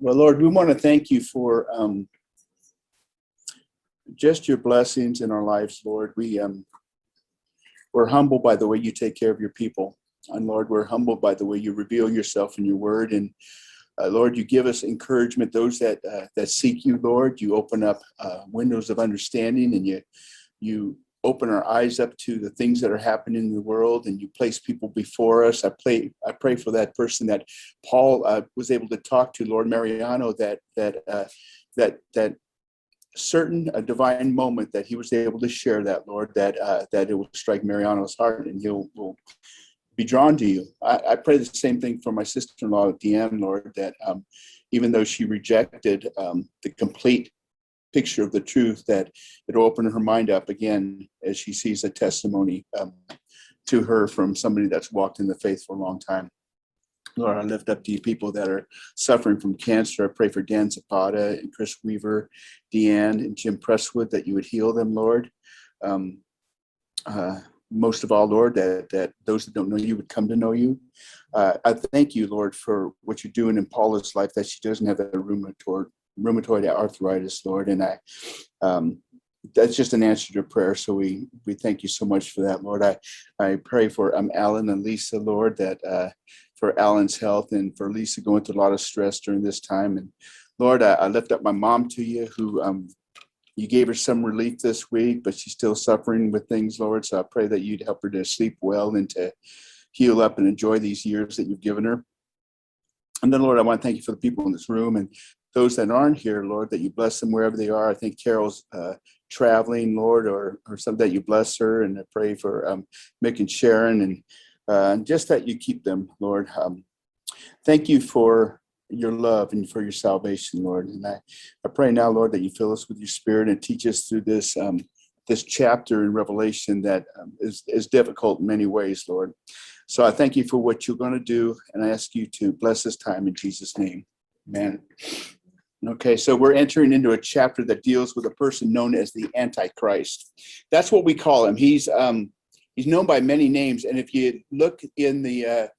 Well, Lord, we want to thank you for just your blessings in our lives, Lord. We're humbled by the way you take care of your people. And Lord, we're humbled by the way you reveal yourself in your word. And Lord, you give us encouragement, those that seek you, Lord. You open up windows of understanding, and you open our eyes up to the things that are happening in the world, and you place people before us. I pray for that person that Paul was able to talk to, Lord Mariano, that certain divine moment that he was able to share that, Lord, that it will strike Mariano's heart, and he'll be drawn to you. I pray the same thing for my sister-in-law, Deanne, Lord, that even though she rejected the complete picture of the truth, that it'll open her mind up again as she sees a testimony to her from somebody that's walked in the faith for a long time. Lord, I lift up to you people that are suffering from cancer. I pray for Dan Zapata and Chris Weaver, Deanne and Jim Presswood, that you would heal them, Lord. Most of all, Lord, that those that don't know you would come to know you. I thank you, Lord, for what you're doing in Paula's life, that she doesn't have that rheumatoid arthritis, Lord. And that's just an answer to prayer. So we thank you so much for that, Lord. I pray for Alan and Lisa, Lord, that for Alan's health, and for Lisa going through a lot of stress during this time. And Lord, I lift up my mom to you, who you gave her some relief this week, but she's still suffering with things, Lord. So I pray that you'd help her to sleep well and to heal up and enjoy these years that you've given her. And then, Lord, I want to thank you for the people in this room and those that aren't here, Lord, that you bless them wherever they are. I think Carol's traveling, Lord, or something, that you bless her. And I pray for Mick and Sharon, and just that you keep them, Lord. Thank you for your love and for your salvation, Lord. And I pray now, Lord, that you fill us with your spirit and teach us through this chapter in Revelation that is difficult in many ways, Lord. So I thank you for what you're going to do, and I ask you to bless this time in Jesus' name. Amen. Okay, so we're entering into a chapter that deals with a person known as the Antichrist. That's what we call him. He's known by many names, and if you look in the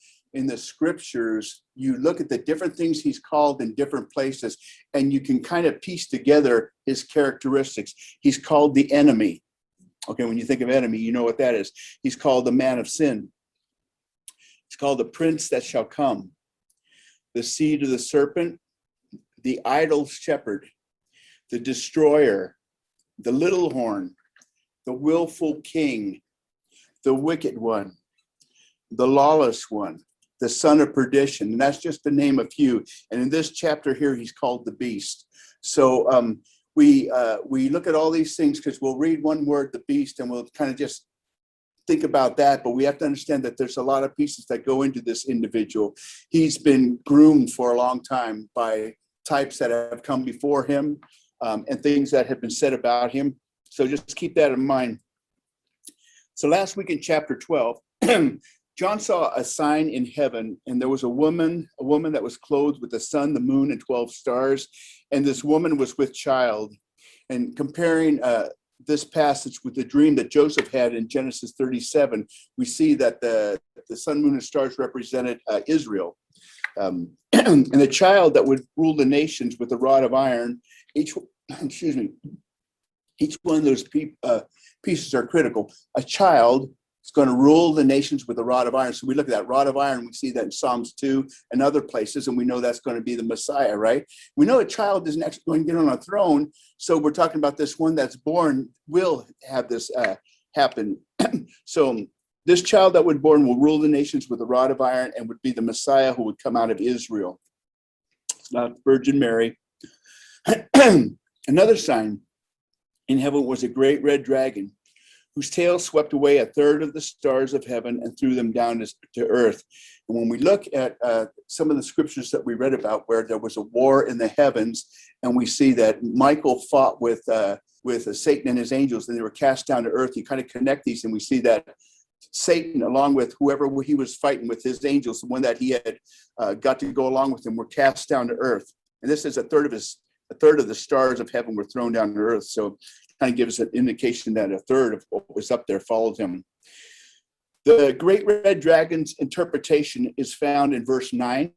scriptures, you look at the different things he's called in different places, and you can kind of piece together his characteristics. He's called the enemy. Okay, when you think of enemy, you know what that is. He's called the man of sin. He's called the prince that shall come, the seed of the serpent, the idol shepherd, the destroyer, the little horn, the willful king, the wicked one, the lawless one, the son of perdition. And that's just to name a few. And in this chapter here, he's called the beast. So we look at all these things because we'll read one word, the beast, and we'll kind of just think about that. But we have to understand that there's a lot of pieces that go into this individual. He's been groomed for a long time by types that have come before him, and things that have been said about him. So just keep that in mind. So last week in chapter 12, John saw a sign in heaven, and there was a woman that was clothed with the sun, the moon, and 12 stars. And this woman was with child. And comparing this passage with the dream that Joseph had in Genesis 37, we see that the sun, moon, and stars represented Israel. And the child that would rule the nations with a rod of iron. Each one of those pieces are critical. A child is going to rule the nations with a rod of iron. So we look at that rod of iron. We see that in Psalms 2 and other places, and we know that's going to be the Messiah, right? We know a child isn't actually going to get on a throne. So we're talking about this one that's born will have this happen. So this child that would born will rule the nations with a rod of iron and would be the Messiah who would come out of Israel. It's not Virgin Mary. Another sign in heaven was a great red dragon, whose tail swept away a third of the stars of heaven and threw them down to earth. And when we look at some of the scriptures that we read about where there was a war in the heavens, and we see that Michael fought with Satan and his angels, and they were cast down to earth, you kind of connect these, and we see that Satan, along with whoever he was fighting with, his angels, the one that he had got to go along with him, were cast down to earth. And this is a third of the stars of heaven were thrown down to earth. So kind of gives an indication that a third of what was up there followed him. The great red dragon's interpretation is found in verse 9.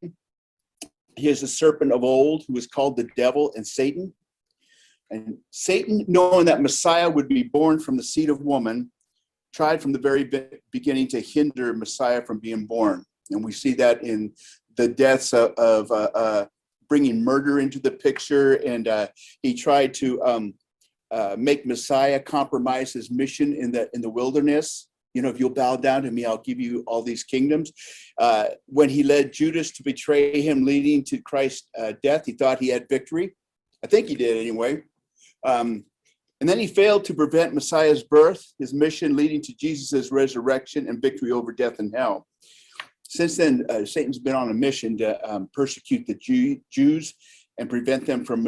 He is the serpent of old who was called the devil and Satan. And Satan, knowing that Messiah would be born from the seed of woman, tried from the very beginning to hinder Messiah from being born. And we see that in the deaths of bringing murder into the picture. And he tried to make Messiah compromise his mission in the wilderness. You know, if you'll bow down to me, I'll give you all these kingdoms. When he led Judas to betray him, leading to Christ's death, he thought he had victory. I think he did anyway. And then he failed to prevent Messiah's birth, his mission leading to Jesus's resurrection and victory over death and hell. Since then, Satan's been on a mission to persecute the Jews and prevent them from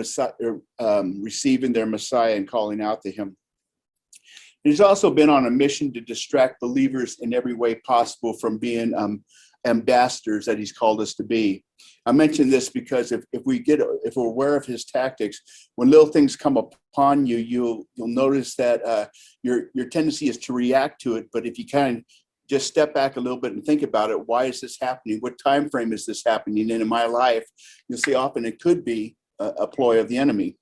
receiving their Messiah and calling out to him. He's also been on a mission to distract believers in every way possible from being ambassadors that he's called us to be. I mention this because if we're aware of his tactics, when little things come upon you, you'll notice that your tendency is to react to it. But if you kind of just step back a little bit and think about it, why is this happening? What time frame is this happening? And in my life, you'll see often it could be a ploy of the enemy.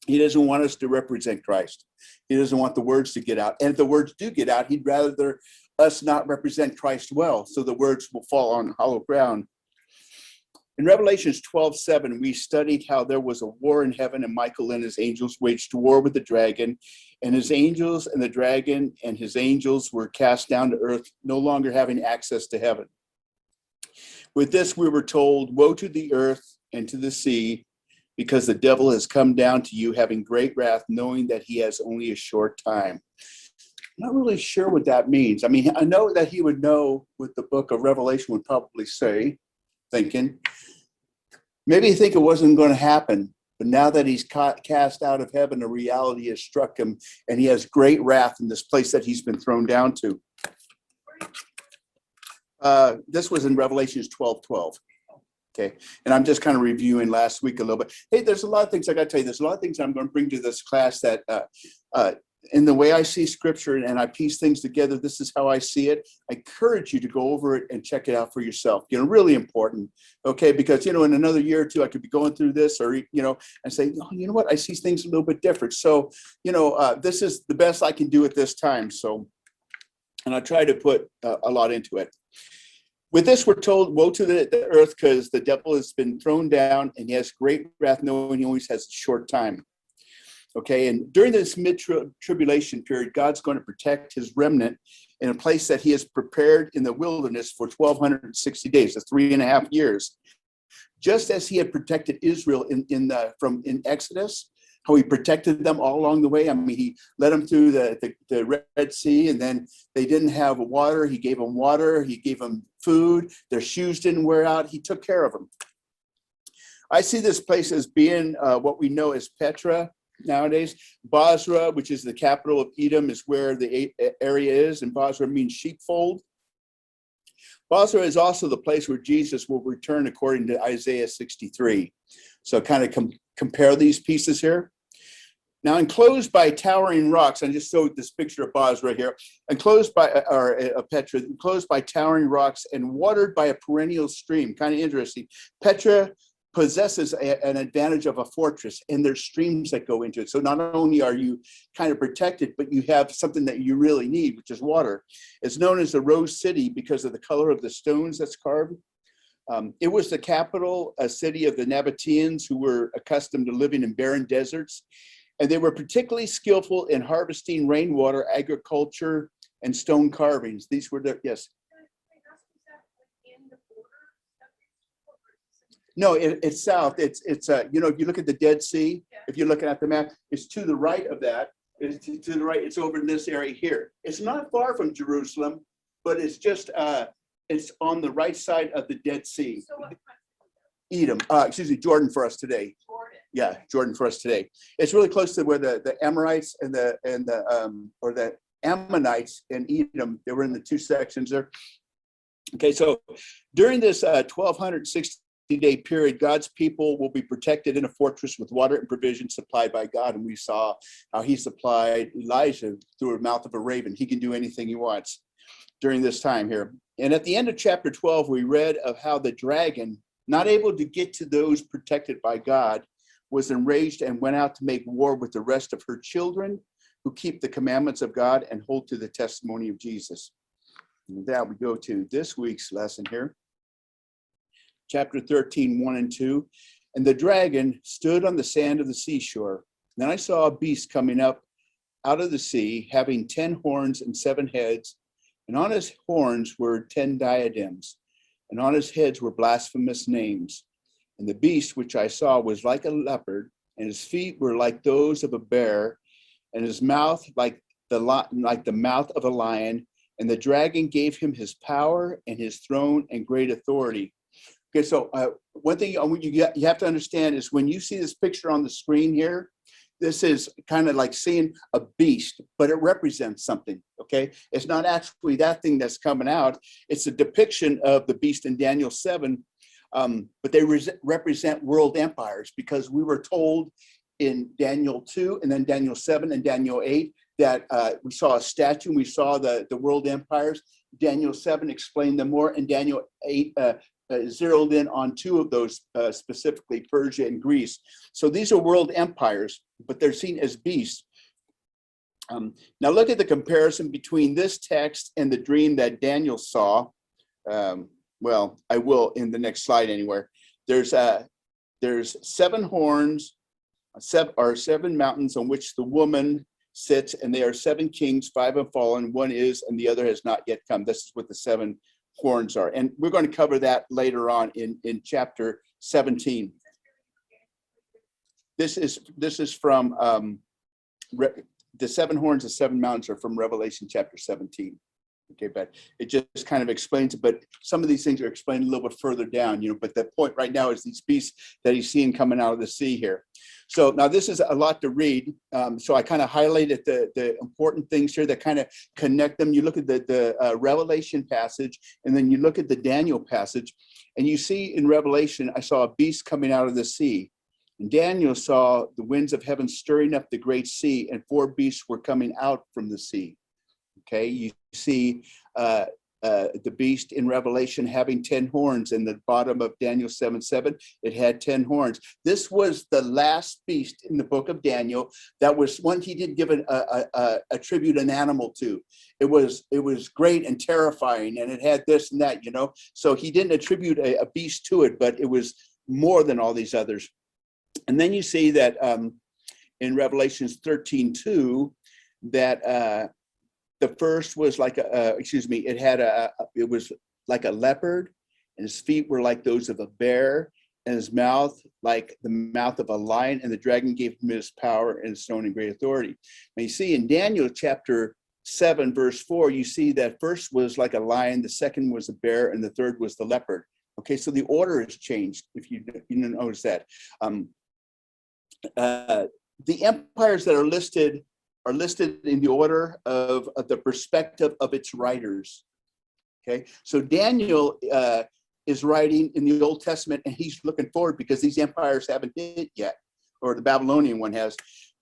He doesn't want us to represent Christ. He doesn't want the words to get out. And if the words do get out, he'd rather us not represent Christ well, so the words will fall on hollow ground. In Revelations 12:7, we studied how there was a war in heaven, and Michael and his angels waged war with the dragon, and his angels and the dragon and his angels were cast down to earth, no longer having access to heaven. With this, we were told, woe to the earth and to the sea, because the devil has come down to you having great wrath, knowing that he has only a short time. I'm not really sure what that means. I mean, I know that he would know what the book of Revelation would probably say, thinking. Maybe he think it wasn't going to happen, but now that he's cast out of heaven, a reality has struck him, and he has great wrath in this place that he's been thrown down to. This was in Revelations 12:12. Okay, and I'm just kind of reviewing last week a little bit. Hey, there's a lot of things I got to tell you. There's a lot of things I'm going to bring to this class that in the way I see scripture and I piece things together, this is how I see it. I encourage you to go over it and check it out for yourself. You know, really important. Okay, because, you know, in another year or two, I could be going through this or, you know, and say, oh, you know what, I see things a little bit different. So, you know, this is the best I can do at this time. So, and I try to put a lot into it. With this, we're told, woe to the earth, because the devil has been thrown down and he has great wrath, knowing he always has a short time. Okay, and during this mid-tribulation period, God's going to protect his remnant in a place that he has prepared in the wilderness for 1,260 days, that's 3.5 years. Just as he had protected Israel in Exodus, how he protected them all along the way. I mean, he led them through the Red Sea, and then they didn't have water. He gave them water. He gave them food. Their shoes didn't wear out. He took care of them. I see this place as being what we know as Petra nowadays. Basra, which is the capital of Edom, is where the area is, and Basra means sheepfold. Basra is also the place where Jesus will return according to Isaiah 63. So kind of compare these pieces here. Now, enclosed by towering rocks, I just showed this picture of Basra here, enclosed by Petra, enclosed by towering rocks and watered by a perennial stream. Kind of interesting. Petra possesses an advantage of a fortress, and there's streams that go into it. So not only are you kind of protected, but you have something that you really need, which is water. It's known as the Rose City because of the color of the stones that's carved. It was the capital, a city of the Nabateans, who were accustomed to living in barren deserts. And they were particularly skillful in harvesting rainwater, agriculture, and stone carvings. These were their, yes. No, it's south. It's you know, if you look at the Dead Sea, if you're looking at the map, it's to the right of that. It's to the right. It's over in this area here. It's not far from Jerusalem, but it's just it's on the right side of the Dead Sea. So what Edom, Jordan for us today. Jordan. Yeah, Jordan for us today. It's really close to where the Amorites and the Ammonites and Edom, they were in the two sections there. Okay, so during this 1260-day period, God's people will be protected in a fortress with water and provision supplied by God. And we saw how he supplied Elijah through the mouth of a raven. He can do anything he wants during this time here. And at the end of chapter 12, we read of how the dragon not able to get to those protected by God, was enraged and went out to make war with the rest of her children who keep the commandments of God and hold to the testimony of Jesus. And with that, we go to this week's lesson here. Chapter 13, 1 and 2. And the dragon stood on the sand of the seashore. Then I saw a beast coming up out of the sea, having 10 horns and 7 heads, and on his horns were 10 diadems, and on his heads were blasphemous names. And the beast which I saw was like a leopard, and his feet were like those of a bear, and his mouth like the mouth of a lion. And the dragon gave him his power and his throne and great authority. Okay, so one thing you have to understand is when you see this picture on the screen here, this is kind of like seeing a beast, but it represents something, okay? It's not actually that thing that's coming out. It's a depiction of the beast in Daniel 7, but they represent world empires, because we were told in Daniel 2 and then Daniel 7 and Daniel 8 that we saw a statue and we saw the world empires. Daniel 7 explained them more, and Daniel 8 zeroed in on 2 of those, specifically Persia and Greece. So these are world empires, but they're seen as beasts. Now look at the comparison between this text and the dream that Daniel saw. Well, I will in the next slide anywhere. There's 7 horns, 7 mountains on which the woman sits, and they are 7 kings, 5 have fallen, 1 is, and the other has not yet come. This is what the 7 horns are, and we're going to cover that later on in chapter 17. This is from the 7 horns and 7 mountains are from Revelation chapter 17. Okay, but it just kind of explains it, but some of these things are explained a little bit further down, but the point right now is these beasts that he's seeing coming out of the sea here. So now this is a lot to read, so I kind of highlighted the important things here that kind of connect them. You look at the Revelation passage, and then you look at the Daniel passage, and you see in Revelation, I saw a beast coming out of the sea. And Daniel saw the winds of heaven stirring up the great sea, and 4 beasts were coming out from the sea. Okay, you see the beast in Revelation having 10 horns. In the bottom of Daniel 7:7, it had 10 horns. This was the last beast in the book of Daniel. That was one he didn't give attribute an animal to. It was great and terrifying, and it had this and that, So he didn't attribute a beast to it, but it was more than all these others. And then you see that in Revelations 13:2, that the first was like it was like a leopard, and his feet were like those of a bear, and his mouth like the mouth of a lion, and the dragon gave him his power and his throne and great authority. Now you see in Daniel chapter 7 verse 4, you see that first was like a lion, the second was a bear, and the third was the leopard. Okay, so the order has changed, if you didn't notice that. The empires that are listed in the order of the perspective of its writers. Okay, so Daniel is writing in the Old Testament, and he's looking forward because these empires haven't hit yet, or the Babylonian one has.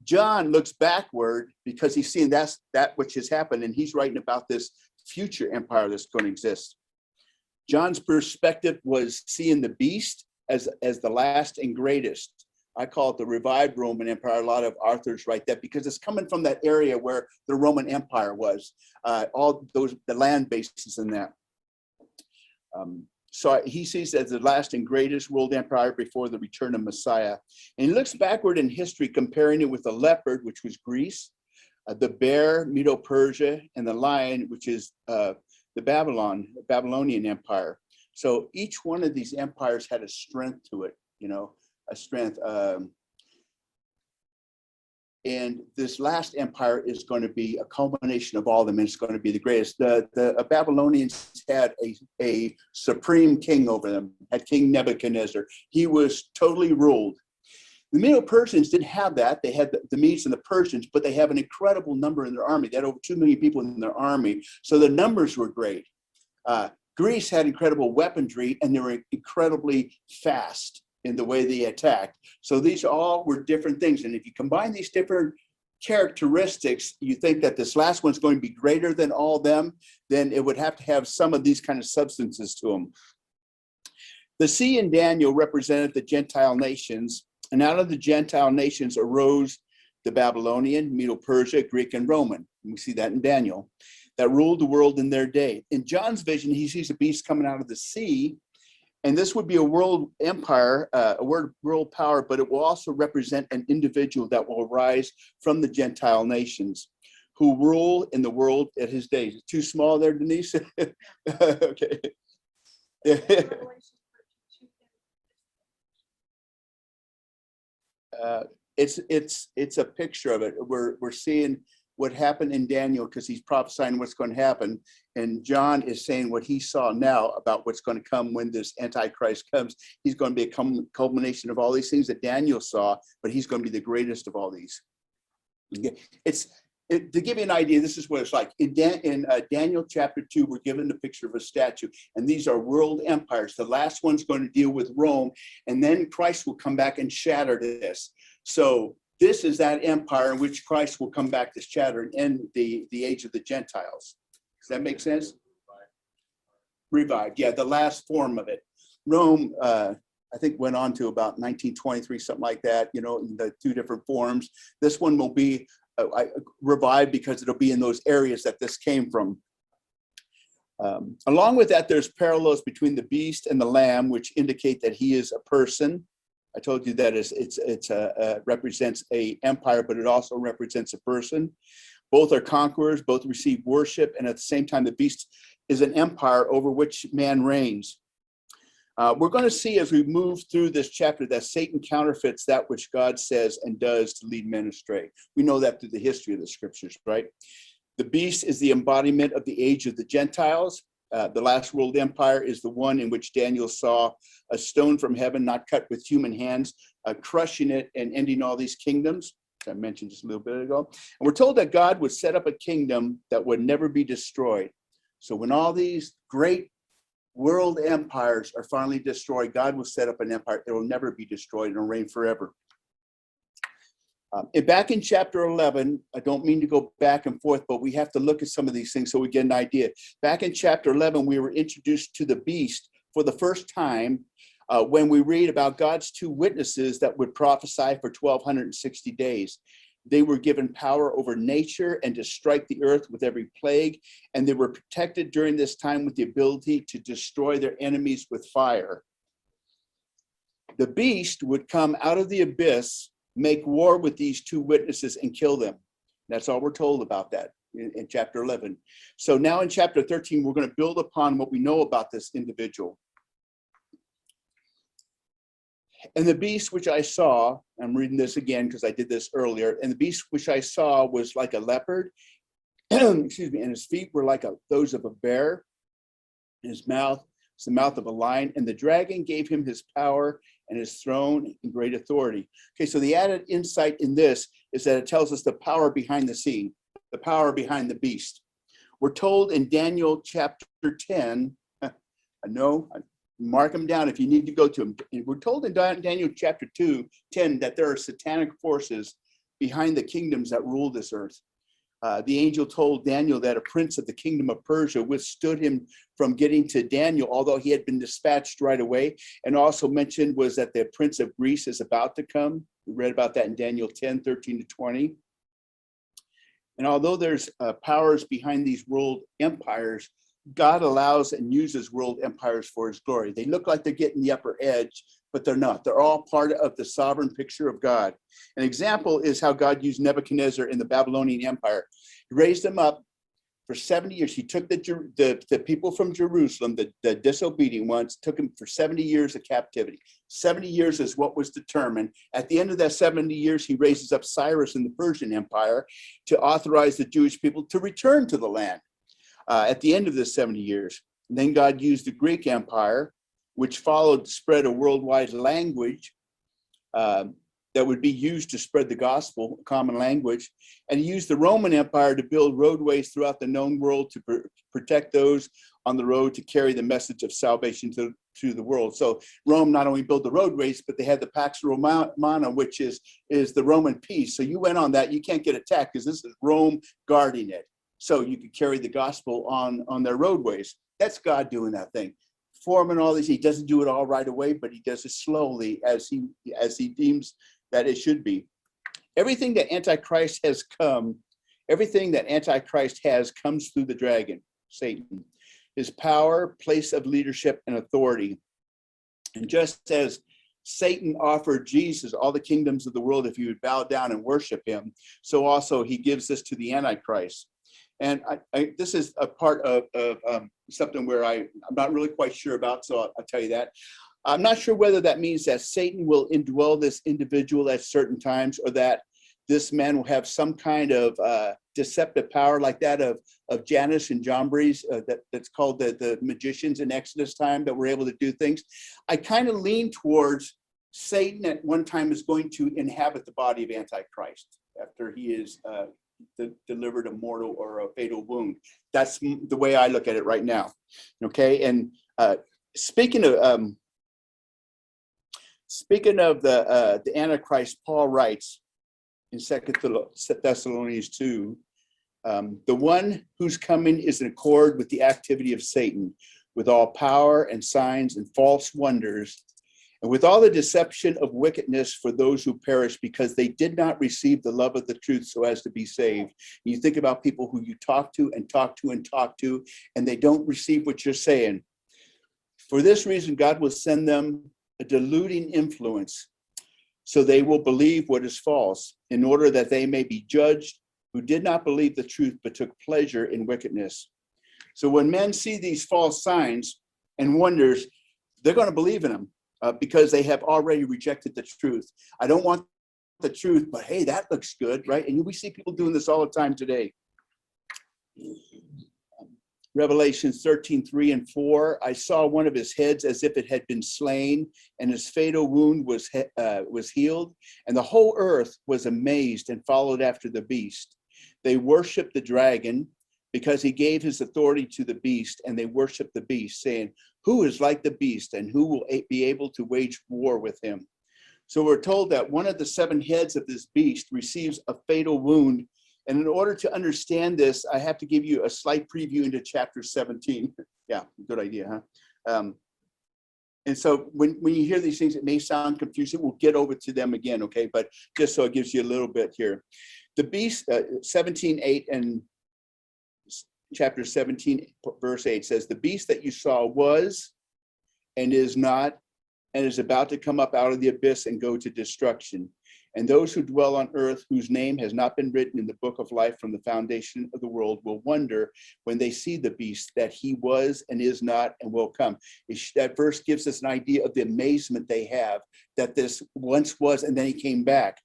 John looks backward because he's seeing that which has happened, and he's writing about this future empire that's going to exist. John's perspective was seeing the beast as the last and greatest. I call it the revived Roman Empire. A lot of authors write that because it's coming from that area where the Roman Empire was, the land bases in that. So he sees it as the last and greatest world empire before the return of Messiah. And he looks backward in history, comparing it with the leopard, which was Greece, the bear, Medo-Persia, and the lion, which is the Babylonian Empire. So each one of these empires had a strength to it, a strength. And this last empire is going to be a culmination of all of them, and it's going to be the greatest. The Babylonians had a supreme king over them, had King Nebuchadnezzar. He was totally ruled. The Medo-Persians didn't have that. They had the Medes and the Persians, but they have an incredible number in their army. They had over 2 million people in their army, so the numbers were great. Greece had incredible weaponry, and they were incredibly fast in the way they attacked. So these all were different things. And if you combine these different characteristics, you think that this last one's going to be greater than all of them, then it would have to have some of these kind of substances to them. The sea in Daniel represented the Gentile nations, and out of the Gentile nations arose the Babylonian, Medo-Persia, Greek, and Roman. We see that in Daniel, that ruled the world in their day. In John's vision, he sees a beast coming out of the sea, and this would be a world empire, a world power, but it will also represent an individual that will arise from the Gentile nations who rule in the world at his days. Too small there, Denise? Okay. It's a picture of it. We're seeing what happened in Daniel because he's prophesying what's going to happen, and John is saying what he saw now about what's going to come when this Antichrist comes. He's going to be a culmination of all these things that Daniel saw, but he's going to be the greatest of all these. To give you an idea, this is what it's like. In Daniel chapter 2, we're given the picture of a statue, and these are world empires. The last one's going to deal with Rome, and then Christ will come back and shatter this. So this is that empire in which Christ will come back to shatter and end the age of the Gentiles. Does that make sense? Revived, yeah, the last form of it. Rome, I think, went on to about 1923, something like that, in the two different forms. This one will be revived because it'll be in those areas that this came from. Along with that, there's parallels between the beast and the lamb, which indicate that he is a person. I told you that it represents a empire, but it also represents a person. Both are conquerors, both receive worship, and at the same time, the beast is an empire over which man reigns. We're going to see as we move through this chapter that Satan counterfeits that which God says and does to lead men astray. We know that through the history of the scriptures, right? The beast is the embodiment of the age of the Gentiles. The last world empire is the one in which Daniel saw a stone from heaven, not cut with human hands, crushing it and ending all these kingdoms. I mentioned just a little bit ago. And we're told that God would set up a kingdom that would never be destroyed. So when all these great world empires are finally destroyed, God will set up an empire that will never be destroyed and reign forever. And back in chapter 11, I don't mean to go back and forth, but we have to look at some of these things so we get an idea. Back in chapter 11, we were introduced to the beast for the first time when we read about God's two witnesses that would prophesy for 1,260 days. They were given power over nature and to strike the earth with every plague, and they were protected during this time with the ability to destroy their enemies with fire. The beast would come out of the abyss, make war with these two witnesses, and kill them. That's all we're told about that in chapter 11. So now in chapter 13, we're going to build upon what we know about this individual. And the beast which I saw, I'm reading this again because I did this earlier, and the beast which I saw was like a leopard, excuse me, and his feet were like those of a bear, and his mouth was the mouth of a lion, and the dragon gave him his power and his throne and great authority. Okay, so the added insight in this is that it tells us the power behind the scene, the power behind the beast. We're told in Daniel chapter 10, I know, mark them down if you need to go to them. We're told in Daniel chapter 10 that there are satanic forces behind the kingdoms that rule this earth. The angel told Daniel that a prince of the kingdom of Persia withstood him from getting to Daniel, although he had been dispatched right away. And also mentioned was that the prince of Greece is about to come. We read about that in Daniel 10, 13 to 20. And although there's powers behind these world empires, God allows and uses world empires for his glory. They look like they're getting the upper edge, but they're not. They're all part of the sovereign picture of God. An example is how God used Nebuchadnezzar in the Babylonian Empire. He raised them up for 70 years. He took the people from Jerusalem, the disobedient ones, took them for 70 years of captivity. 70 years is what was determined. At the end of that 70 years, he raises up Cyrus in the Persian Empire to authorize the Jewish people to return to the land. At the end of the 70 years. And then God used the Greek Empire, which followed to spread a worldwide language that would be used to spread the gospel, common language. And he used the Roman Empire to build roadways throughout the known world to protect those on the road to carry the message of salvation to the world. So Rome not only built the roadways, but they had the Pax Romana, which is the Roman peace. So you went on that, you can't get attacked because this is Rome guarding it. So you could carry the gospel on their roadways. That's God doing that thing. forming all these. He doesn't do it all right away, but he does it slowly as he deems that it should be. Everything that Antichrist has comes through the dragon, Satan, his power, place of leadership, and authority. And just as Satan offered Jesus all the kingdoms of the world if you would bow down and worship him, so also he gives this to the Antichrist. And this is a part of something where I'm not really quite sure about, so I'll tell you that. I'm not sure whether that means that Satan will indwell this individual at certain times, or that this man will have some kind of deceptive power like that of Janus and Jambres, that's called the magicians in Exodus time, that were able to do things. I kind of lean towards Satan at one time is going to inhabit the body of Antichrist after he is delivered a mortal or a fatal wound. That's the way I look at it right now. Okay, and speaking of the Antichrist, Paul writes in 2 Thessalonians 2, the one whose coming is in accord with the activity of Satan, with all power and signs and false wonders, and with all the deception of wickedness for those who perish, because they did not receive the love of the truth so as to be saved. You think about people who you talk to and talk to and talk to, and they don't receive what you're saying. For this reason, God will send them a deluding influence, so they will believe what is false, in order that they may be judged who did not believe the truth but took pleasure in wickedness. So when men see these false signs and wonders, they're going to believe in them because they have already rejected the truth. I don't want the truth, but hey, that looks good, right? And we see people doing this all the time today. Revelation 13:3 and 4, I saw one of his heads as if it had been slain, and his fatal wound was healed, and the whole earth was amazed and followed after the beast. They worshiped the dragon because he gave his authority to the beast, and they worshiped the beast, saying, who is like the beast, and who will be able to wage war with him? So we're told that one of the 7 heads of this beast receives a fatal wound. And in order to understand this, I have to give you a slight preview into chapter 17. Yeah, good idea, huh? And so when you hear these things, it may sound confusing. We'll get over to them again, okay? But just so it gives you a little bit here. The beast, 17:8 and chapter 17, verse 8 says, the beast that you saw was and is not and is about to come up out of the abyss and go to destruction. And those who dwell on earth, whose name has not been written in the book of life from the foundation of the world, will wonder when they see the beast that he was and is not and will come. That verse gives us an idea of the amazement they have that this once was and then he came back.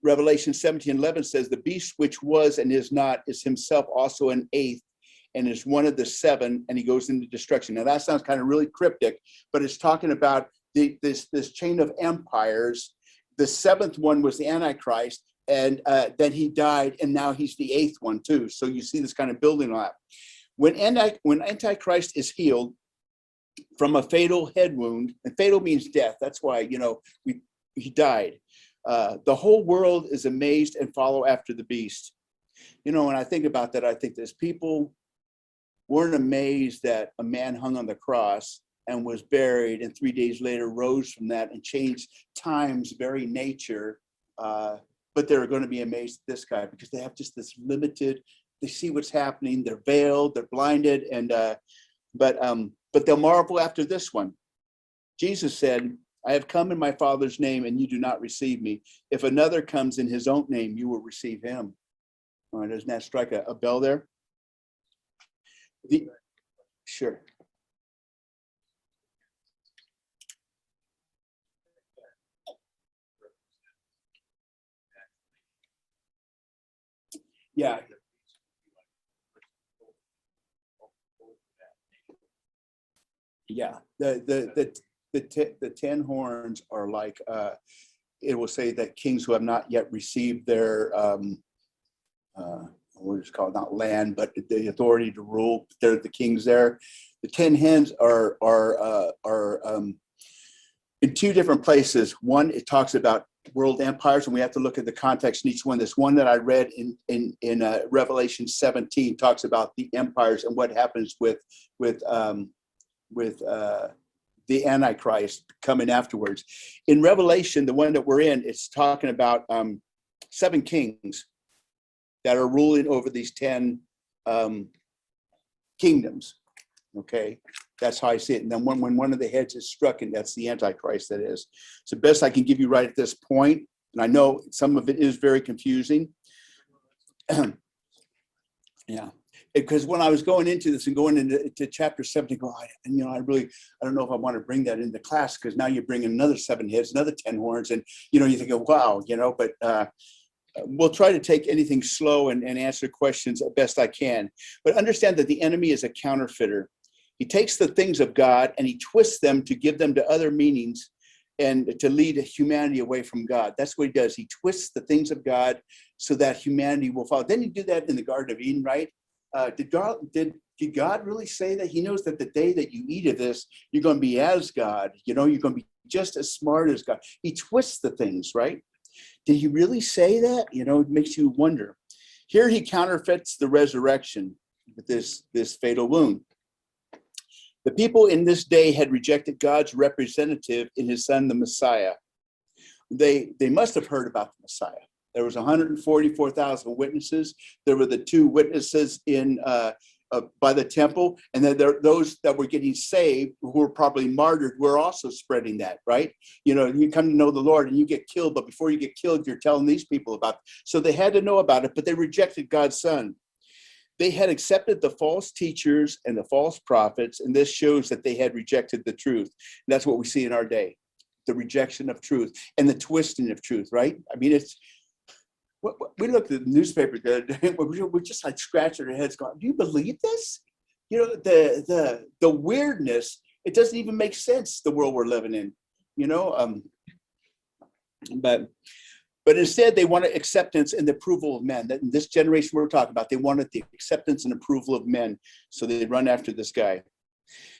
Revelation 17:11 says, the beast which was and is not is himself also an 8th and is one of the 7, and he goes into destruction. Now that sounds kind of really cryptic, but it's talking about this chain of empires. The 7th one was the Antichrist, and then he died, and now he's the 8th one too. So you see this kind of building up. When Antichrist is healed from a fatal head wound, and fatal means death. That's why, he died. The whole world is amazed and follow after the beast. When I think about that, I think there's people weren't amazed that a man hung on the cross and was buried, and 3 days later rose from that and changed time's very nature. But they're going to be amazed at this guy because they have just this limited, they see what's happening, they're veiled, they're blinded, and but they'll marvel after this one. Jesus said, I have come in my Father's name, and you do not receive me. If another comes in his own name, you will receive him. All right, doesn't that strike a bell there? Sure. Yeah. Yeah. The 10 horns are like, it will say that kings who have not yet received their, what is called, not land, but the authority to rule. They're the kings there. The 10 hens are in 2 different places. One, it talks about world empires, and we have to look at the context in each one. This one that I read in Revelation 17 talks about the empires and what happens with the Antichrist coming afterwards. In Revelation, the one that we're in, it's talking about 7 kings that are ruling over these 10 kingdoms. Okay, that's how I see it. And then when one of the heads is struck, and that's the Antichrist, that is. It's the best I can give you right at this point. And I know some of it is very confusing. Yeah, because when I was going into this and going into chapter 7, I don't know if I want to bring that into class, because now you bring another 7 heads, another 10 horns, and you think, wow, but we'll try to take anything slow and answer questions as best I can. But understand that the enemy is a counterfeiter. He takes the things of God and he twists them to give them to other meanings and to lead humanity away from God. That's what he does. He twists the things of God so that humanity will follow. Didn't he do that in the Garden of Eden, right? Did God really say that? He knows that the day that you eat of this, you're going to be as God. You're going to be just as smart as God. He twists the things, right? Did he really say that? It makes you wonder. Here he counterfeits the resurrection with this fatal wound. The people in this day had rejected God's representative in his son, the Messiah. They must have heard about the Messiah. There was 144,000 witnesses. There were the 2 witnesses by the temple, and then those that were getting saved, who were probably martyred, were also spreading that, right? You come to know the Lord and you get killed, but before you get killed, you're telling these people about it. So they had to know about it, but they rejected God's son. They had accepted the false teachers and the false prophets, and this shows that they had rejected the truth. And that's what we see in our day, the rejection of truth and the twisting of truth, right? I mean, we looked at the newspaper the other day, we're just like scratching our heads going, do you believe this? The weirdness, it doesn't even make sense, the world we're living in, but instead they wanted acceptance and the approval of men. That in this generation we're talking about, they wanted the acceptance and approval of men. So they run after this guy.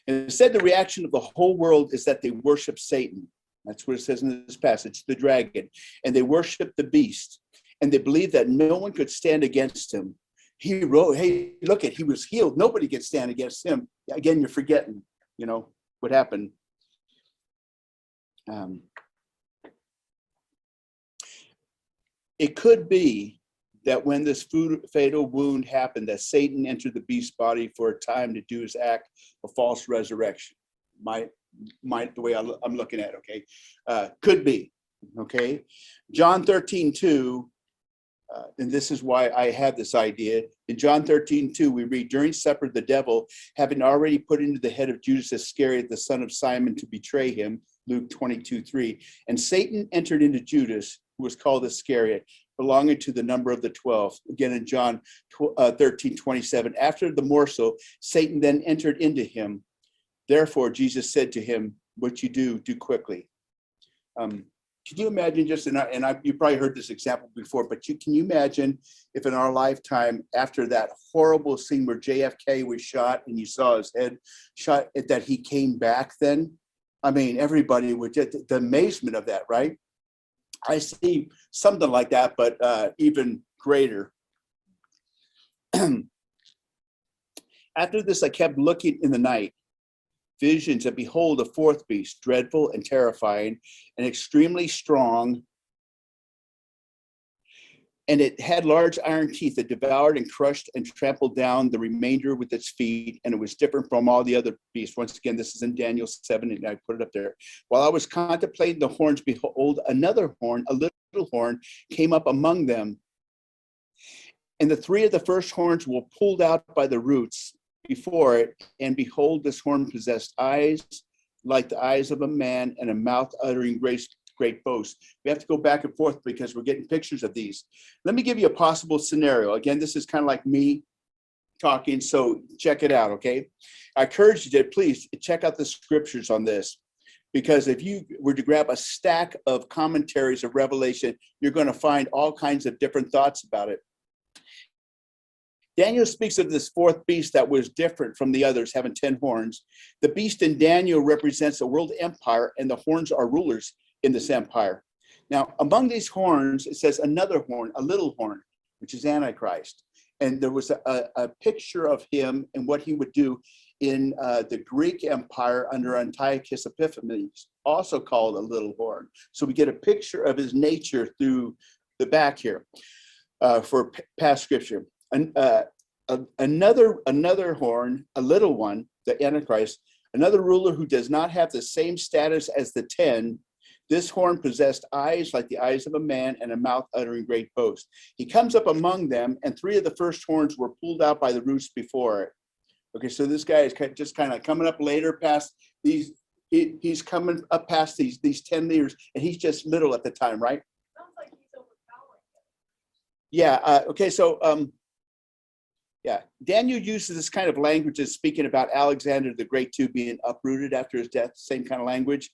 And instead, the reaction of the whole world is that they worship Satan. That's what it says in this passage, the dragon. And they worship the beast. And they believe that no one could stand against him. He wrote, hey, look he was healed. Nobody could stand against him. Again, you're forgetting, what happened. It could be that when this fatal wound happened, that Satan entered the beast's body for a time to do his act of false resurrection. The way I'm looking at it, okay? Could be, okay? John 13:2, and this is why I had this idea. In John 13:2, we read, during supper, the devil, having already put into the head of Judas Iscariot, the son of Simon, to betray him, Luke 22:3, and Satan entered into Judas, who was called Iscariot, belonging to the number of the 12. Again, in John 13:27, after the morsel, Satan then entered into him. Therefore, Jesus said to him, what you do quickly. Can you imagine you probably heard this example before, but can you imagine if in our lifetime, after that horrible scene where JFK was shot and you saw his head shot, that he came back then? I mean, everybody would get the amazement of that, right? I see something like that, but even greater. After this, I kept looking in the night, visions, and behold, a 4th beast, dreadful and terrifying and extremely strong. And it had large iron teeth that devoured and crushed and trampled down the remainder with its feet. And it was different from all the other beasts. Once again, this is in Daniel 7, and I put it up there. While I was contemplating the horns, behold, another horn, a little horn, came up among them. And the 3 of the first horns were pulled out by the roots before it. And behold, this horn possessed eyes like the eyes of a man, and a mouth uttering great boast. We have to go back and forth because we're getting pictures of these. Let me give you a possible scenario. Again, this is kind of like me talking, so check it out, okay? I encourage you to please check out the scriptures on this, because if you were to grab a stack of commentaries of Revelation, you're going to find all kinds of different thoughts about it. Daniel speaks of this 4th beast that was different from the others, having 10 horns. The beast in Daniel represents a world empire, and the horns are rulers in this empire. Now, among these horns, it says another horn, a little horn, which is Antichrist. And there was a picture of him and what he would do in the Greek Empire under Antiochus Epiphanes, also called a little horn. So we get a picture of his nature through the back here for past scripture. Another horn, a little one, the Antichrist, another ruler who does not have the same status as the 10. This horn possessed eyes like the eyes of a man and a mouth uttering great boast. He comes up among them, and 3 of the first horns were pulled out by the roots before it. Okay, so this guy is just kind of coming up later past these. He's coming up past these 10 leaders, and he's just little at the time, right? Sounds like he's overpowering. Yeah. Okay. So, yeah, Daniel uses this kind of language as speaking about Alexander the Great too being uprooted after his death. Same kind of language.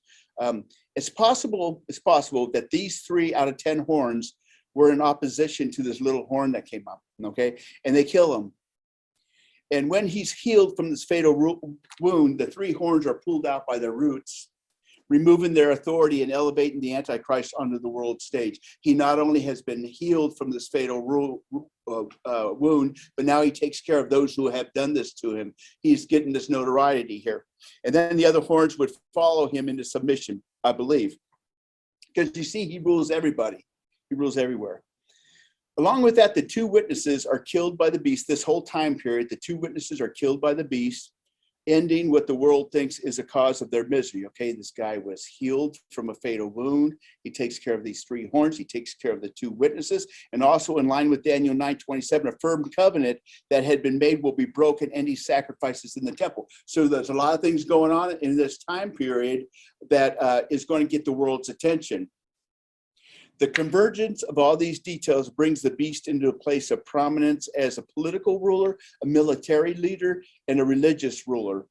It's possible that these 3 out of 10 horns were in opposition to this little horn that came up. Okay, and they kill him. And when he's healed from this fatal wound, the 3 horns are pulled out by their roots, removing their authority and elevating the Antichrist onto the world stage. He not only has been healed from this fatal wound, but now he takes care of those who have done this to him. He's getting this notoriety here. And then the other horns would follow him into submission, I believe. Because you see, he rules everybody. He rules everywhere. Along with that, the 2 witnesses are killed by the beast. This whole time period, the 2 witnesses are killed by the beast, ending what the world thinks is a cause of their misery. Okay, this guy was healed from a fatal wound. He takes care of these 3 horns. He takes care of the 2 witnesses. And also in line with Daniel 9:27, a firm covenant that had been made will be broken, ending sacrifices in the temple. So there's a lot of things going on in this time period that is going to get the world's attention. The convergence of all these details brings the beast into a place of prominence as a political ruler, a military leader, and a religious ruler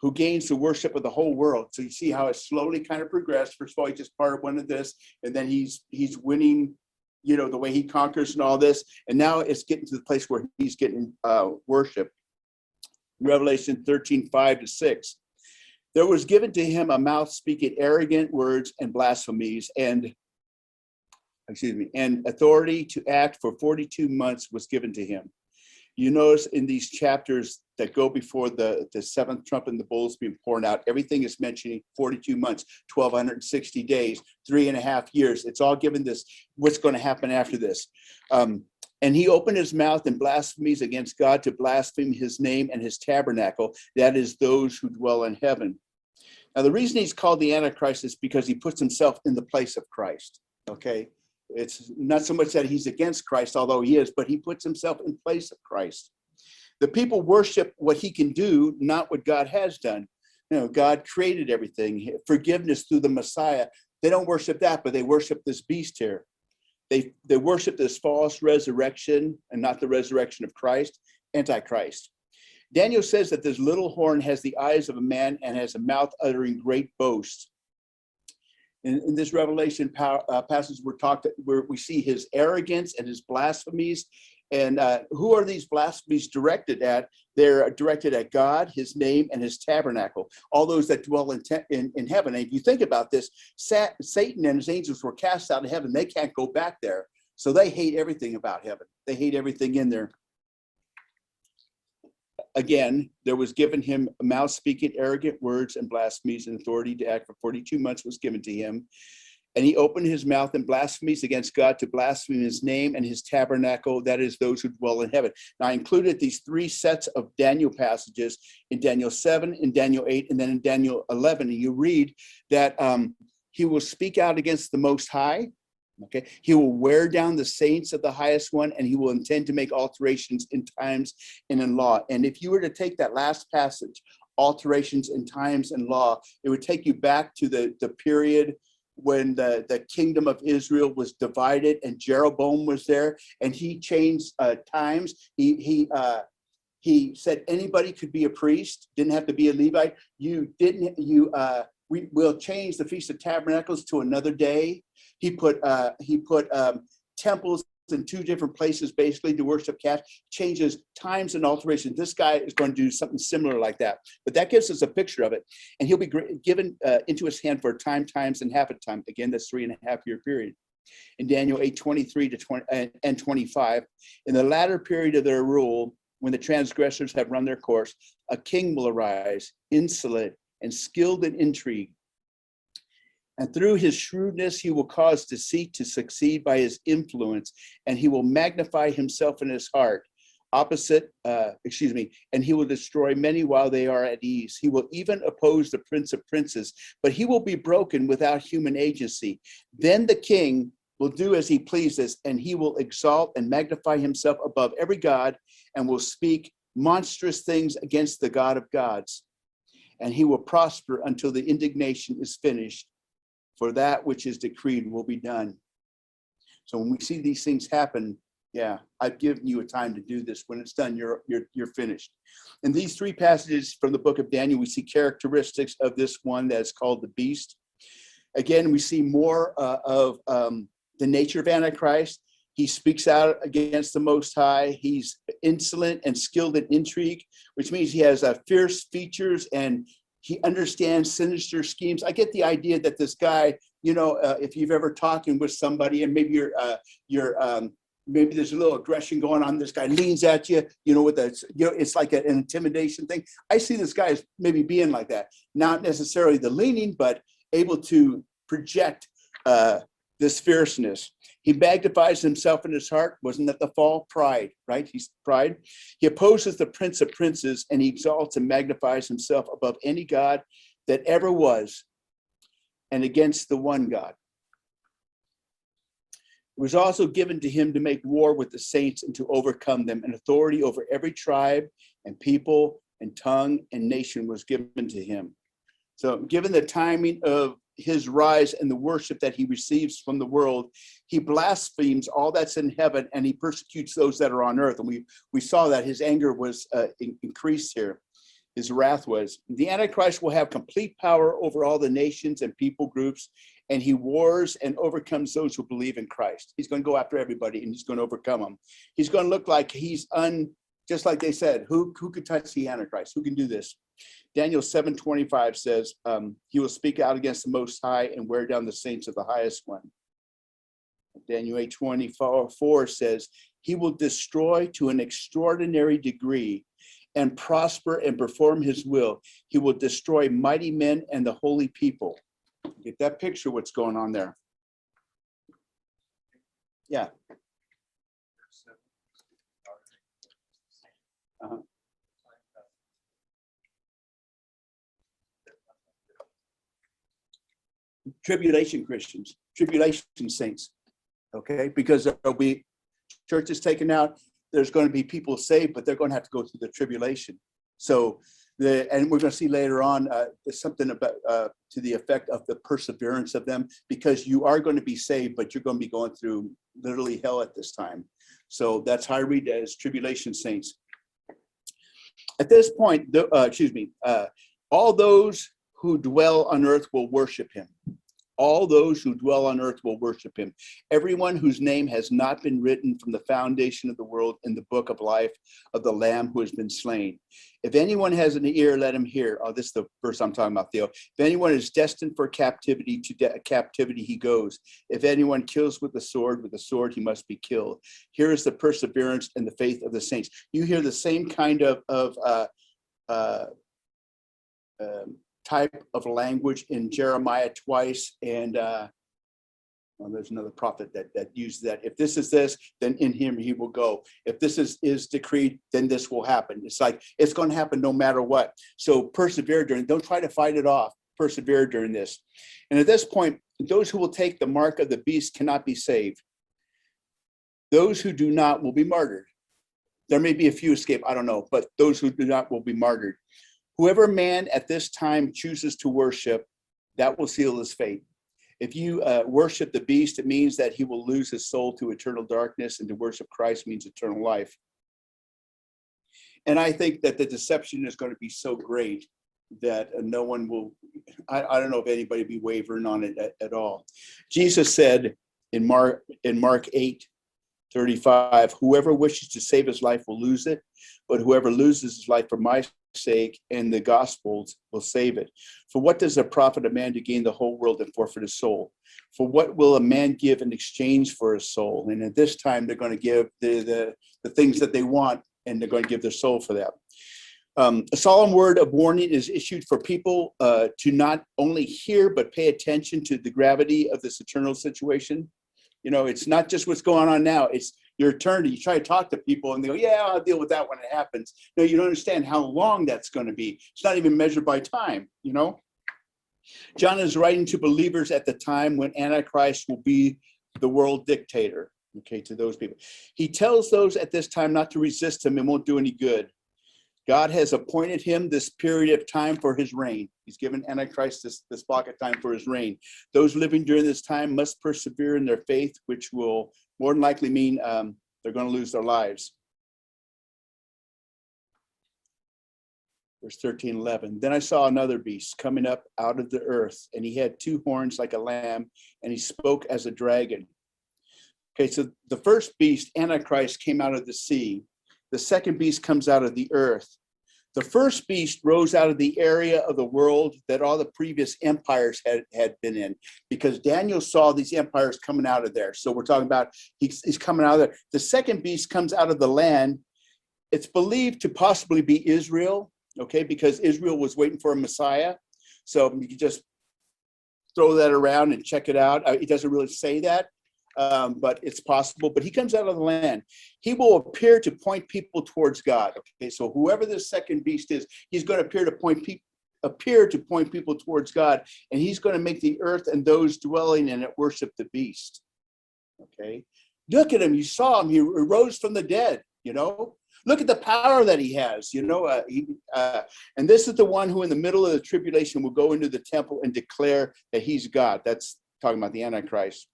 who gains the worship of the whole world. So you see how it slowly kind of progressed. First of all, he's just part of one of this, and then he's winning, the way he conquers and all this. And now it's getting to the place where he's getting worship. Revelation 13:5-6. There was given to him a mouth speaking arrogant words and blasphemies, and authority to act for 42 months was given to him. You notice in these chapters that go before the 7th trumpet and the bowls being poured out, everything is mentioning 42 months, 1,260 days, 3.5 years. It's all given this, what's going to happen after this. And he opened his mouth in blasphemies against God to blaspheme his name and his tabernacle, that is those who dwell in heaven. Now, the reason he's called the Antichrist is because he puts himself in the place of Christ, okay? It's not so much that he's against Christ, although he is, but he puts himself in place of Christ. The people worship what he can do, not what God has done. God created everything, forgiveness through the Messiah. They don't worship that, but they worship this beast here. They worship this false resurrection and not the resurrection of Christ, Antichrist. Daniel says that this little horn has the eyes of a man and has a mouth uttering great boast. In this Revelation passage, where we see his arrogance and his blasphemies. And who are these blasphemies directed at? They're directed at God, his name, and his tabernacle, all those that dwell in heaven. And if you think about this, Satan and his angels were cast out of heaven. They can't go back there. So they hate everything about heaven. They hate everything in there. Again, there was given him a mouth speaking arrogant words and blasphemies, and authority to act for 42 months was given to him. And he opened his mouth in blasphemies against God to blaspheme his name and his tabernacle, that is those who dwell in heaven. Now, I included these 3 sets of Daniel passages in Daniel 7, in Daniel 8, and then in Daniel 11. And you read that he will speak out against the Most High. Okay, he will wear down the saints of the highest one, and he will intend to make alterations in times and in law. And if you were to take that last passage, alterations in times and law, it would take you back to the period when the kingdom of Israel was divided and Jeroboam was there, and he changed times. He said anybody could be a priest, didn't have to be a Levite. We will change the Feast of Tabernacles to another day. He put temples in 2 different places, basically, to worship calves, changes times and alterations. This guy is going to do something similar like that. But that gives us a picture of it. And he'll be given into his hand for a time, times, and half a time. Again, that's 3.5 year period. In Daniel 8:23 to 20 and 25, in the latter period of their rule, when the transgressors have run their course, a king will arise, insolent and skilled in intrigue. And through his shrewdness, he will cause deceit to succeed by his influence, and he will magnify himself in his heart. And he will destroy many while they are at ease. He will even oppose the Prince of Princes, but he will be broken without human agency. Then the king will do as he pleases, and he will exalt and magnify himself above every god, and will speak monstrous things against the God of gods. And he will prosper until the indignation is finished, for that which is decreed will be done. So when we see these things happen, yeah, I've given you a time to do this. When it's done, you're finished. In these three passages from the book of Daniel, we see characteristics of this one that's called the beast. Again, we see more of the nature of Antichrist. He speaks out against the Most High. He's insolent and skilled in intrigue, which means he has fierce features and he understands sinister schemes. I get the idea that this guy, if you've ever talking with somebody and maybe maybe there's a little aggression going on. This guy leans at you, it's like an intimidation thing. I see this guy as maybe being like that, not necessarily the leaning, but able to project this fierceness. He magnifies himself in his heart. Wasn't that the fall? Pride, right? He's pride. He opposes the Prince of Princes, and he exalts and magnifies himself above any God that ever was and against the one God. It was also given to him to make war with the saints and to overcome them, and authority over every tribe and people and tongue and nation was given to him. So given the timing of his rise and the worship that he receives from the world, he blasphemes all that's in heaven and he persecutes those that are on earth. And we saw that his anger was increased here. His wrath was. The Antichrist will have complete power over all the nations and people groups, and he wars and overcomes those who believe in Christ. He's going to go after everybody and he's going to overcome them. He's going to look like just like they said, who could touch the Antichrist? Who can do this? Daniel 7:25 says, he will speak out against the Most High and wear down the saints of the highest one. Daniel 8:24 says, he will destroy to an extraordinary degree and prosper and perform his will. He will destroy mighty men and the holy people. Get that picture, what's going on there. Yeah. Uh-huh. Tribulation Christians, tribulation saints, okay? Because there'll be churches taken out, there's going to be people saved, but they're going to have to go through the tribulation. So, and we're going to see later on something about to the effect of the perseverance of them, because you are going to be saved, but you're going to be going through literally hell at this time. So that's how I read it as tribulation saints. At this point, all those who dwell on earth will worship him. All those who dwell on earth will worship him. Everyone whose name has not been written from the foundation of the world in the book of life of the Lamb who has been slain. If anyone has an ear, let him hear. Oh, this is the verse I'm talking about, Theo. If anyone is destined for captivity, to captivity he goes. If anyone kills with the sword he must be killed. Here is the perseverance and the faith of the saints. You hear the same kind of type of language in Jeremiah twice, and there's another prophet that uses that. If this is this, then in him he will go. If this is decreed, then this will happen. It's like it's going to happen no matter what. So persevere during. Don't try to fight it off. Persevere during this. And at this point, those who will take the mark of the beast cannot be saved. Those who do not will be martyred. There may be a few escape, I don't know, but those who do not will be martyred. Whoever man at this time chooses to worship, that will seal his fate. If you worship the beast, it means that he will lose his soul to eternal darkness, and to worship Christ means eternal life. And I think that the deception is going to be so great that no one will, I don't know if anybody be wavering on it at all. Jesus said in Mark 8:35, whoever wishes to save his life will lose it, but whoever loses his life for my sake and the gospels will save it. For what does it profit a man to gain the whole world and forfeit his soul? For what will a man give in exchange for his soul? And at this time, they're going to give the things that they want, and they're going to give their soul for that. A solemn word of warning is issued for people to not only hear, but pay attention to the gravity of this eternal situation. You know, it's not just what's going on now. It's your eternity. You try to talk to people and they go, yeah, I'll deal with that when it happens. No, you don't understand how long that's going to be. It's not even measured by time, you know. John is writing to believers at the time when Antichrist will be the world dictator, okay, to those people. He tells those at this time not to resist him and won't do any good. God has appointed him this period of time for his reign. He's given Antichrist this block of time for his reign. Those living during this time must persevere in their faith, which will more than likely mean they're going to lose their lives. Verse 13:11. Then I saw another beast coming up out of the earth, and he had two horns like a lamb, and he spoke as a dragon. Okay, so the first beast, Antichrist, came out of the sea. The second beast comes out of the earth. The first beast rose out of the area of the world that all the previous empires had been in, because Daniel saw these empires coming out of there. So we're talking about he's coming out of there. The second beast comes out of the land. It's believed to possibly be Israel, okay, because Israel was waiting for a Messiah. So you can just throw that around and check it out. It doesn't really say that. But it's possible. But he comes out of the land. He will appear to point people towards God. Okay, so whoever this second beast is, he's going to appear to point people towards God, and he's going to make the earth and those dwelling in it worship the beast. Okay, look at him. You saw him. He rose from the dead. You know, look at the power that he has. You know, and this is the one who, in the middle of the tribulation, will go into the temple and declare that he's God. That's talking about the Antichrist.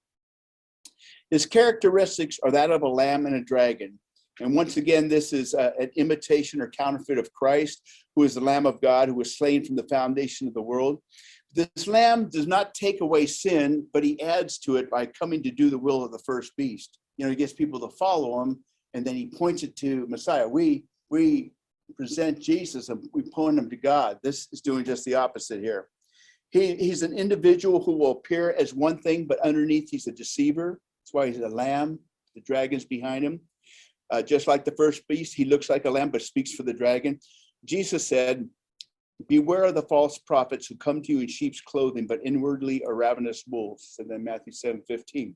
His characteristics are that of a lamb and a dragon. And once again, this is an imitation or counterfeit of Christ, who is the Lamb of God, who was slain from the foundation of the world. This lamb does not take away sin, but he adds to it by coming to do the will of the first beast. You know, he gets people to follow him, and then he points it to Messiah. We present Jesus and we point him to God. This is doing just the opposite here. He's an individual who will appear as one thing, but underneath he's a deceiver. That's why he's a lamb. The dragon's behind him. Just like the first beast, he looks like a lamb, but speaks for the dragon. Jesus said, beware of the false prophets who come to you in sheep's clothing, but inwardly are ravenous wolves. And then Matthew 7:15.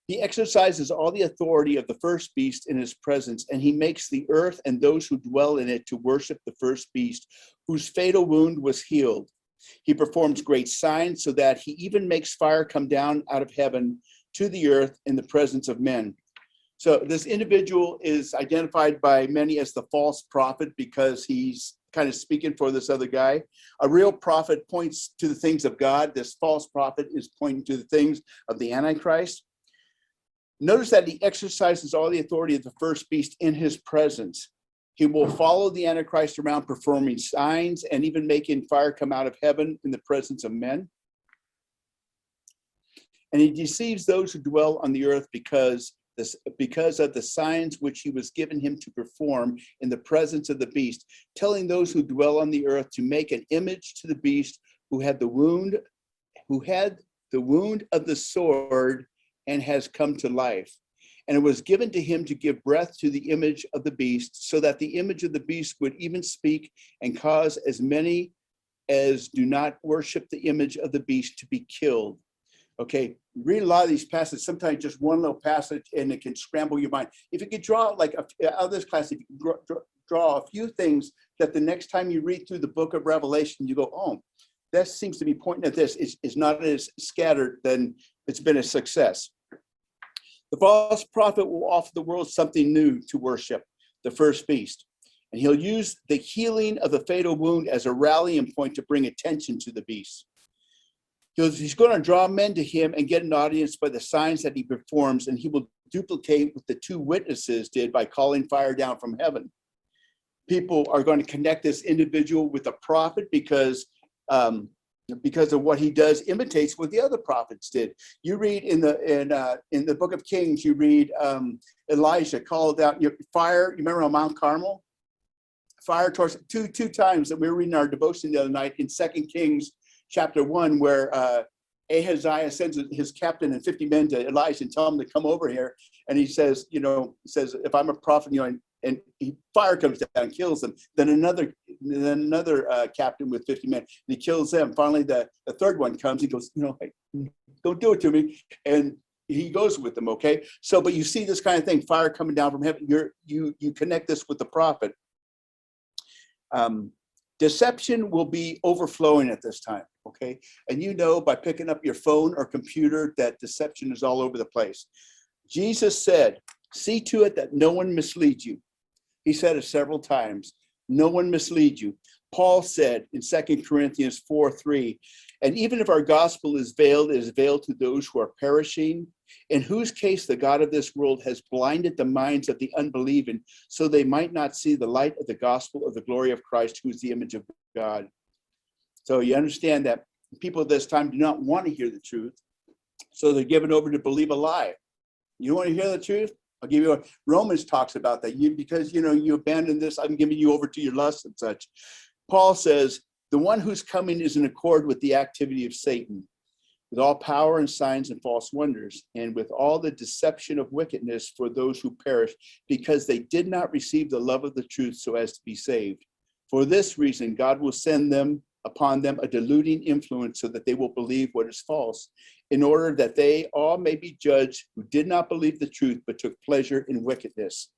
He exercises all the authority of the first beast in his presence, and he makes the earth and those who dwell in it to worship the first beast, whose fatal wound was healed. He performs great signs so that he even makes fire come down out of heaven to the earth in the presence of men. So this individual is identified by many as the false prophet because he's kind of speaking for this other guy. A real prophet points to the things of God. This false prophet is pointing to the things of the Antichrist. Notice that he exercises all the authority of the first beast in his presence. He will follow the Antichrist around performing signs and even making fire come out of heaven in the presence of men. And he deceives those who dwell on the earth because of the signs which he was given him to perform in the presence of the beast, telling those who dwell on the earth to make an image to the beast who had the wound of the sword and has come to life. And it was given to him to give breath to the image of the beast, so that the image of the beast would even speak and cause as many as do not worship the image of the beast to be killed. Okay, read a lot of these passages, sometimes just one little passage, and it can scramble your mind. If you could draw, like out of this class, if you could draw a few things that the next time you read through the book of Revelation, you go, oh, that seems to be pointing at this. It's not as scattered, then it's been a success. The false prophet will offer the world something new to worship, the first beast. And he'll use the healing of the fatal wound as a rallying point to bring attention to the beast. He's going to draw men to him and get an audience by the signs that he performs, and he will duplicate what the two witnesses did by calling fire down from heaven. People are going to connect this individual with a prophet because of what he does imitates what the other prophets did. You read in the book of Kings, you read Elijah called out fire. You remember on Mount Carmel? Fire torch two times that we were reading our devotion the other night in 2 Kings chapter 1, where Ahaziah sends his captain and 50 men to Elijah and tell him to come over here. And he says, if I'm a prophet, and fire comes down and kills them. Then another captain with 50 men, and he kills them. Finally, the third one comes. He goes, hey, don't do it to me. And he goes with them. Okay. So, but you see this kind of thing, fire coming down from heaven. You connect this with the prophet. Deception will be overflowing at this time, okay? And by picking up your phone or computer that deception is all over the place. Jesus said, see to it that no one misleads you. He said it several times, no one misleads you. Paul said in 2 Corinthians 4:3, and even if our gospel is veiled, it is veiled to those who are perishing, in whose case the God of this world has blinded the minds of the unbelieving, so they might not see the light of the gospel of the glory of Christ, who is the image of God. So you understand that people at this time do not want to hear the truth, so they're given over to believe a lie. You want to hear the truth? I'll give you Romans talks about that. Because you abandon this, I'm giving you over to your lust and such. Paul says, the one who's coming is in accord with the activity of Satan, with all power and signs and false wonders, and with all the deception of wickedness for those who perish, because they did not receive the love of the truth so as to be saved. For this reason, God will send upon them a deluding influence so that they will believe what is false, in order that they all may be judged who did not believe the truth, but took pleasure in wickedness.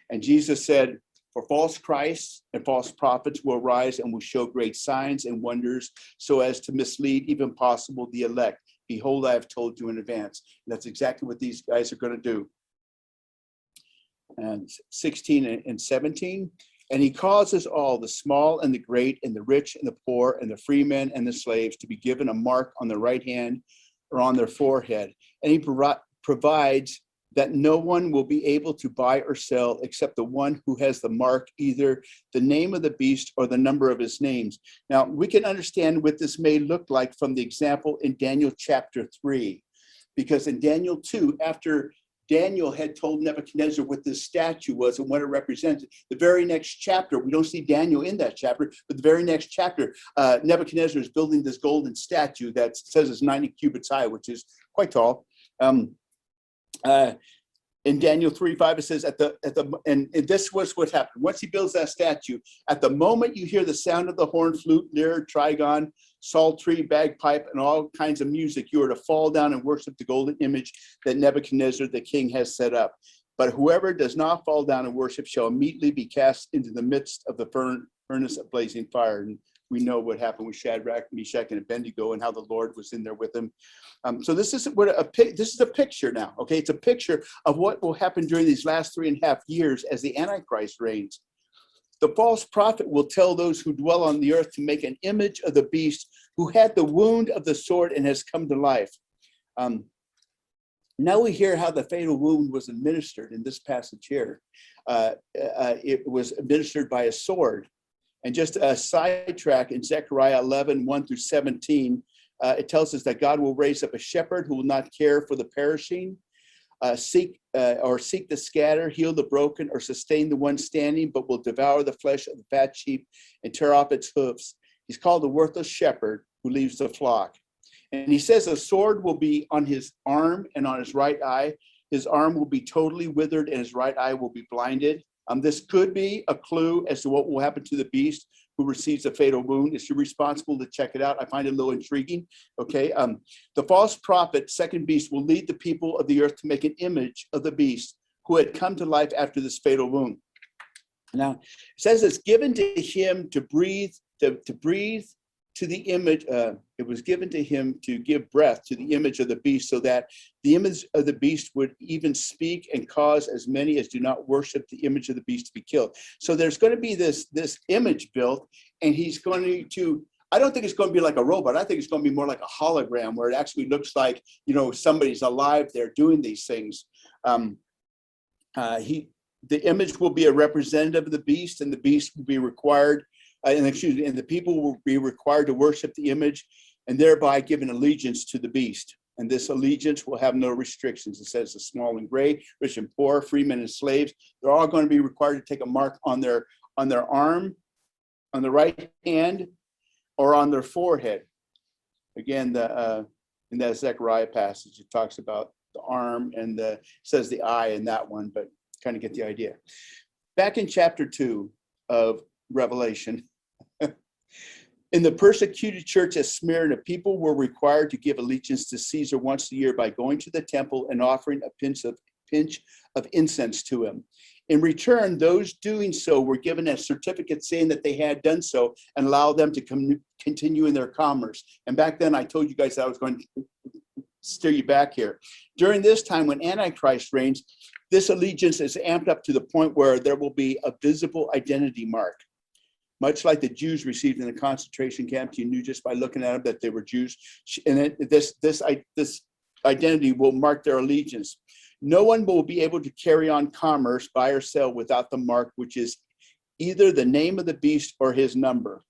And Jesus said, for false Christs and false prophets will rise and will show great signs and wonders so as to mislead even possible the elect. Behold, I have told you in advance. And that's exactly what these guys are going to do. And 16 and 17. And he causes all, the small and the great and the rich and the poor and the free men and the slaves, to be given a mark on their right hand or on their forehead. And he provides that no one will be able to buy or sell except the one who has the mark, either the name of the beast or the number of his names. Now, we can understand what this may look like from the example in Daniel chapter 3, because in Daniel 2, after Daniel had told Nebuchadnezzar what this statue was and what it represented, the very next chapter, we don't see Daniel in that chapter, but the very next chapter, Nebuchadnezzar is building this golden statue that says it's 90 cubits high, which is quite tall. In Daniel 3:5, it says and this was what happened. Once he builds that statue, at the moment you hear the sound of the horn, flute, lyre, trigon, psaltery, bagpipe, and all kinds of music, you are to fall down and worship the golden image that Nebuchadnezzar the king has set up. But whoever does not fall down and worship shall immediately be cast into the midst of the furnace of blazing fire. And we know what happened with Shadrach, Meshach, and Abednego, and how the Lord was in there with them. So this is a picture now. Okay, it's a picture of what will happen during these last 3.5 years as the Antichrist reigns. The false prophet will tell those who dwell on the earth to make an image of the beast who had the wound of the sword and has come to life. Now we hear how the fatal wound was administered in this passage here. It was administered by a sword. And just a sidetrack, in Zechariah 11:1-17, it tells us that God will raise up a shepherd who will not care for the perishing, seek the scatter, heal the broken, or sustain the one standing, but will devour the flesh of the fat sheep and tear off its hoofs. He's called the worthless shepherd who leaves the flock. And he says a sword will be on his arm and on his right eye. His arm will be totally withered and his right eye will be blinded. This could be a clue as to what will happen to the beast who receives a fatal wound. Is you responsible to check it out? I find it a little intriguing. Okay. The false prophet, second beast, will lead the people of the earth to make an image of the beast who had come to life after this fatal wound. Now, it says it's given to him to breathe to the image. It was given to him to give breath to the image of the beast, so that the image of the beast would even speak and cause as many as do not worship the image of the beast to be killed. So there's going to be this image built, and he's going to, I don't think it's going to be like a robot. I think it's going to be more like a hologram, where it actually looks like, somebody's alive there doing these things. The image will be a representative of the beast, and the beast will be required, and the people will be required to worship the image and thereby give an allegiance to the beast. And this allegiance will have no restrictions. It says the small and great, rich and poor, free men and slaves, they're all going to be required to take a mark on their arm, on the right hand, or on their forehead. Again, the in that Zechariah passage. It talks about the arm and says the eye in that one, but kind of get the idea. Back in chapter 2 of Revelation, in the persecuted church at Smyrna, people were required to give allegiance to Caesar once a year by going to the temple and offering a pinch of incense to him. In return, those doing so were given a certificate saying that they had done so and allow them to continue in their commerce. And back then, I told you guys I was going to steer you back here. During this time when Antichrist reigns, this allegiance is amped up to the point where there will be a visible identity mark. Much like the Jews received in the concentration camps, you knew just by looking at them that they were Jews. And this identity will mark their allegiance. No one will be able to carry on commerce, buy or sell, without the mark, which is either the name of the beast or his number.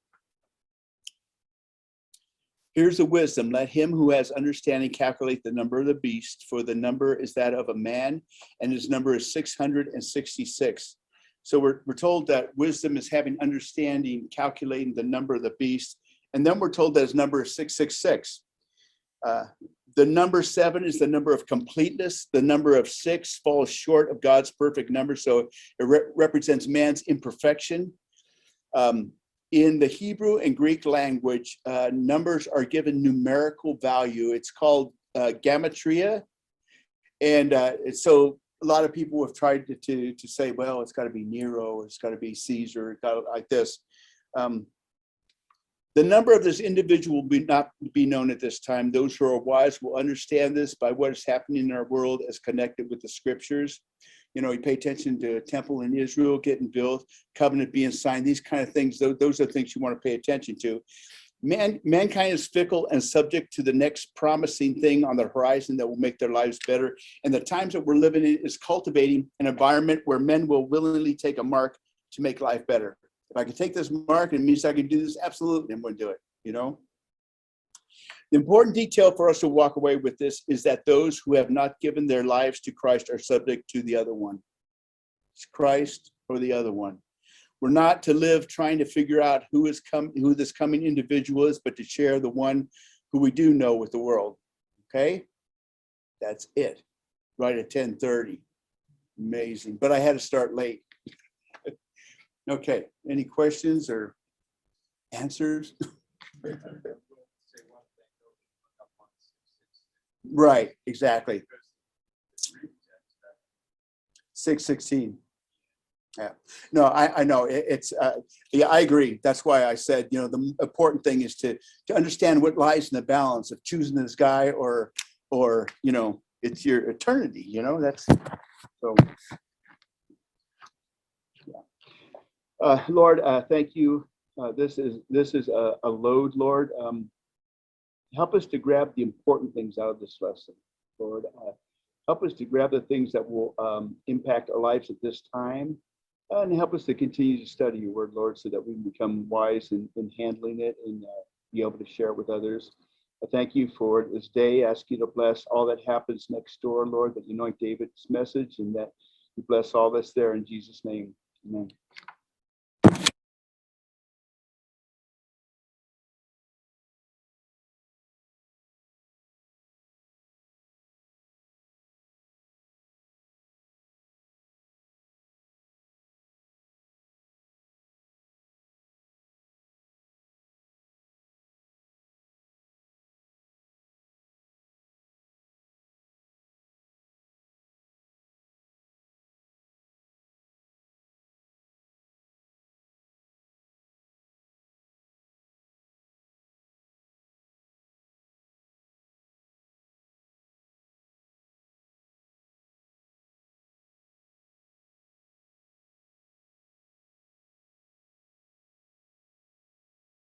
Here's the wisdom. Let him who has understanding calculate the number of the beast, for the number is that of a man, and his number is 666. So we're told that wisdom is having understanding, calculating the number of the beast. And then we're told that his number is 666. The number 7 is the number of completeness. The number of 6 falls short of God's perfect number. So it represents man's imperfection. In the Hebrew and Greek language, numbers are given numerical value. It's called gematria. And so a lot of people have tried to say, well, it's got to be Nero, it's got to be Caesar, it's got to, like this. The number of this individual will not be known at this time. Those who are wise will understand this by what is happening in our world as connected with the scriptures. You know, you pay attention to a temple in Israel getting built, covenant being signed, these kind of things. Those are things you want to pay attention to. Mankind is fickle and subject to the next promising thing on the horizon that will make their lives better. And the times that we're living in is cultivating an environment where men will willingly take a mark to make life better. If I can take this mark, it means I can do this. Absolutely, I'm going to do it, you know. The important detail for us to walk away with this is that those who have not given their lives to Christ are subject to the other one. It's Christ or the other one. We're not to live trying to figure out who this coming individual is, but to share the one who we do know with the world. Okay? That's it. Right at 10:30. Amazing. But I had to start late. Okay. Any questions or answers? Right. Exactly. 6:16. Yeah, no, I know yeah, I agree. That's why I said, you know, the important thing is to understand what lies in the balance of choosing this guy or, you know, it's your eternity, you know, that's so. Yeah. Lord, thank you. This is a load, Lord. Help us to grab the important things out of this lesson, Lord. Help us to grab the things that will impact our lives at this time. And help us to continue to study your word, Lord, so that we can become wise in handling it and be able to share it with others. I thank you for this day. I ask you to bless all that happens next door, Lord, that you anoint David's message and that you bless all that's there in Jesus' name. Amen.